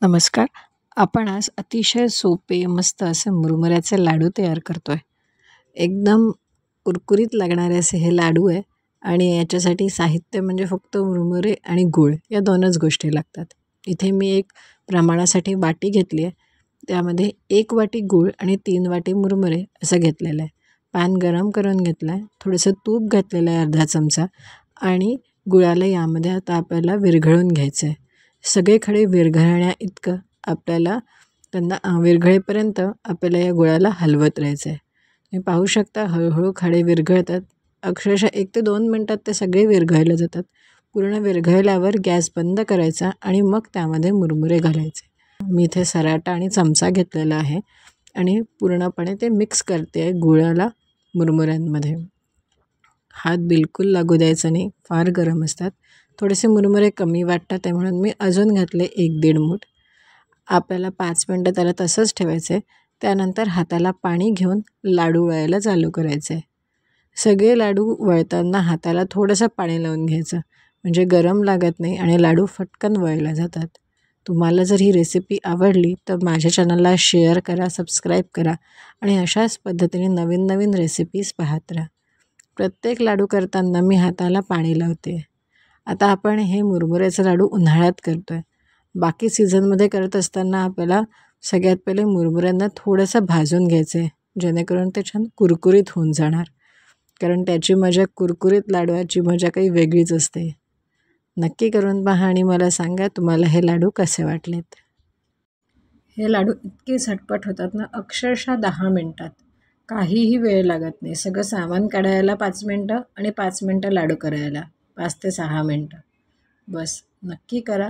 नमस्कार. आपण आज अतिशय सोपे, मस्त असे मुरमुऱ्याचे लाडू तयार करतोय. एकदम कुरकुरीत लागणारे असे हे लाडू आहे आणि याच्यासाठी साहित्य म्हणजे फक्त मुरमुरे आणि गूळ या 2च गोष्टी लागतात. इथे मी एक प्रमाणासाठी वाटी घेतली आहे. त्यामध्ये 1 वाटी गूळ आणि 3 वाटी मुरमुरे असं घेतलेलं आहे. पॅन गरम करून घेतला आहे. थोडंसं तूप घातलेलं आहे अर्धा चमचा आणि गुळाला यामध्ये आता आपल्याला विरघळून घ्यायचं आहे. सगळे खडे विरघळण्या इतकं आपल्याला त्यांना विरघळेपर्यंत आपल्याला या गुळाला हलवत राहायचं आहे. तुम्ही पाहू शकता हळूहळू खडे विरघळतात. अक्षरशः 1 ते 2 मिनटात ते सगळे विरघळले जातात. पूर्ण विरघळल्यावर गॅस बंद करायचा आणि मग त्यामध्ये मुरमुरे घालायचे. मी इथे सराटा आणि चमचा घेतलेला आहे आणि पूर्णपणे ते मिक्स करते आहे गुळाला मुरमुऱ्यांमध्ये. हात बिलकुल लागू द्यायचा नाही, फार गरम असतात. थोडेसे मुरमुरे कमी वाटतात आहे म्हणून मी अजून घातले 1-1.5 मूठ. आपल्याला 5 मिनटं त्याला तसंच ठेवायचं आहे. त्यानंतर हाताला पाणी घेऊन लाडू वळायला चालू करायचं आहे. सगळे लाडू वळताना हाताला थोडंसं पाणी लावून घ्यायचं म्हणजे गरम लागत नाही आणि लाडू फटकन वळले जातात. तुम्हाला जर ही रेसिपी आवडली तर माझ्या चॅनलला शेअर करा, सबस्क्राईब करा आणि अशाच पद्धतीने नवीन नवीन रेसिपीज पाहत राहा. प्रत्येक लाडू करताना मी हाताला पाणी लावते. आता आपण हे मुरमुऱ्याचे लाडू उन्हाळ्यात करतो आहे. बाकी सीझनमध्ये करत असताना आपल्याला सगळ्यात पहिले मुरमुऱ्यांना थोडंसं भाजून घ्यायचं आहे, जेणेकरून ते छान कुरकुरीत होऊन जाणार. कारण त्याची मजा कुरकुरीत लाडवाची मजा काही वेगळीच असते. नक्की करून पहा आणि मला सांगा तुम्हाला हे लाडू कसे वाटलेत. हे लाडू इतके झटपट होतात ना, अक्षरशः 10 मिनटात. काहीही वेळ लागत नाही. सगळं सामान काढायला 5 मिनटं आणि 5 मिनटं लाडू करायला 5 ते 6 मिनटं. बस नक्की करा